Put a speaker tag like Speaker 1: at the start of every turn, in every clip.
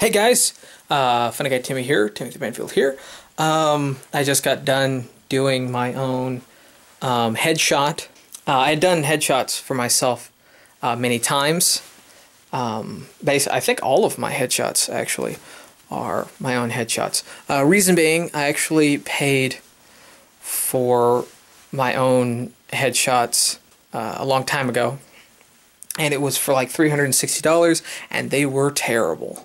Speaker 1: Hey guys, Funny Guy Timmy here, Timothy Banfield here. I just got done doing my own headshot. I had done headshots for myself many times. I think all of my headshots actually are my own headshots. Reason being, I actually paid for my own headshots a long time ago, and it was for like $360, and they were terrible.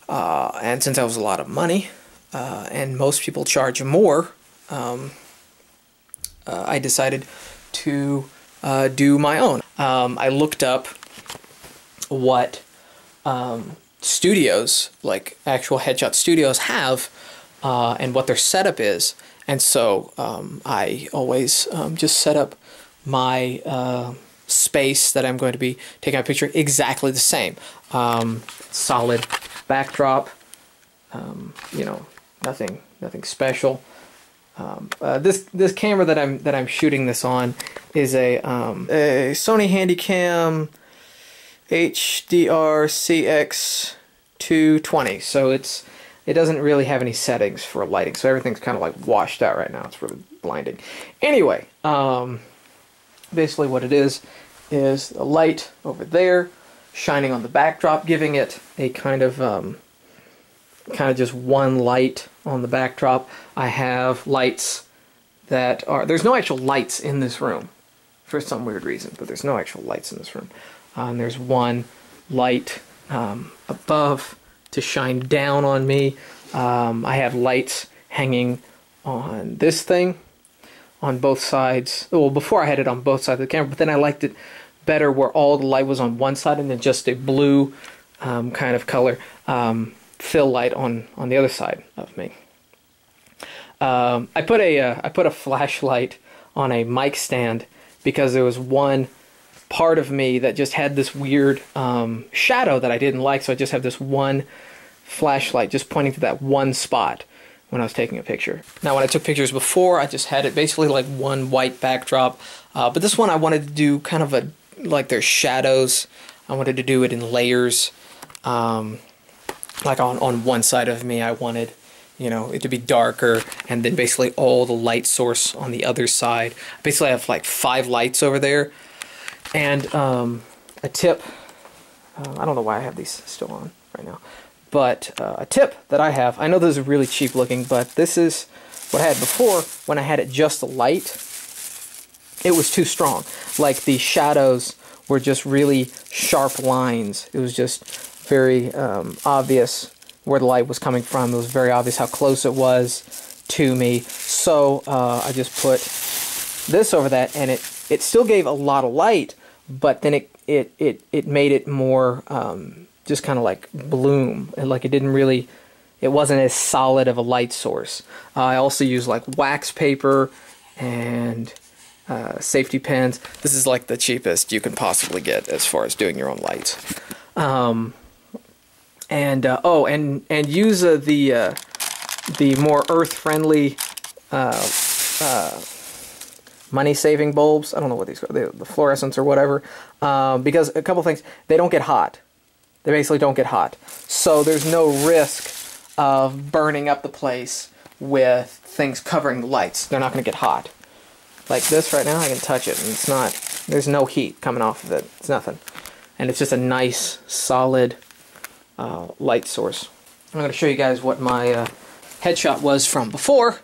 Speaker 1: And since that was a lot of money, and most people charge more, I decided to do my own. I looked up what studios, like actual headshot studios, have and what their setup is. And so I always just set up my space that I'm going to be taking a picture exactly the same. Solid backdrop, you know, nothing special. This camera that I'm shooting this on is a Sony Handycam HDR CX220. So it doesn't really have any settings for lighting, so everything's kind of like washed out right now. It's really blinding. Anyway, basically what it is a light over there shining on the backdrop, giving it a kind of just one light on the backdrop. I have lights that are, there's no actual lights in this room for some weird reason, but there's no actual lights in this room. And there's one light above to shine down on me. I have lights hanging on this thing on both sides. Well, before I had it on both sides of the camera, but then I liked it better where all the light was on one side and then just a blue kind of color fill light on the other side of me. I put a flashlight on a mic stand because there was one part of me that just had this weird shadow that I didn't like, so I just have this one flashlight just pointing to that one spot when I was taking a picture. Now, when I took pictures before, I just had it basically like one white backdrop, but this one I wanted to do kind of like there's shadows. I wanted to do it in layers. Like on one side of me, I wanted, you know, it to be darker, and then basically all the light source on the other side. Basically, I have like 5 lights over there, and a tip. I don't know why I have these still on right now, but a tip that I have. I know those are really cheap looking, but this is what I had before. When I had it just a light, it was too strong. Like the shadows were just really sharp lines. It was just very obvious where the light was coming from. It was very obvious how close it was to me. So I just put this over that, and it still gave a lot of light, but then it made it more just kind of like bloom, and like it wasn't as solid of a light source. I also use like wax paper and safety pins. This is like the cheapest you can possibly get as far as doing your own lights. And use the more earth-friendly money-saving bulbs. I don't know what these are, the fluorescents or whatever. Because a couple things, they don't get hot. They basically don't get hot. So there's no risk of burning up the place with things covering the lights. They're not going to get hot. Like this right now, I can touch it, and it's not, there's no heat coming off of it. It's nothing. And it's just a nice, solid light source. I'm going to show you guys what my headshot was from before.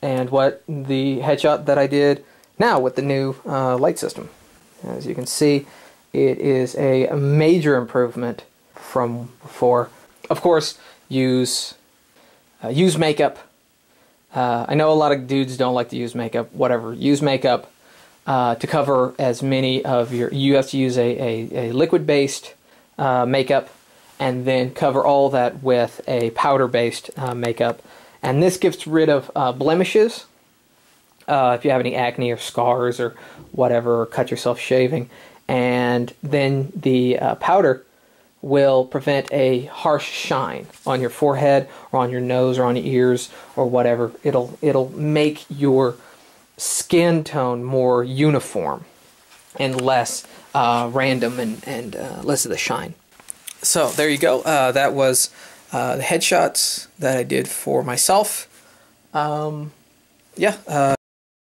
Speaker 1: And what the headshot that I did now with the new light system. As you can see, it is a major improvement from before. Of course, use makeup. I know a lot of dudes don't like to use makeup. Whatever, use makeup to cover as many of your. You have to use a liquid-based makeup, and then cover all that with a powder-based makeup. And this gets rid of blemishes. If you have any acne or scars or whatever, or cut yourself shaving. And then the powder will prevent a harsh shine on your forehead or on your nose or on your ears or whatever. It'll make your skin tone more uniform and less random and less of the shine. So there you go. That was the headshots that I did for myself. Yeah.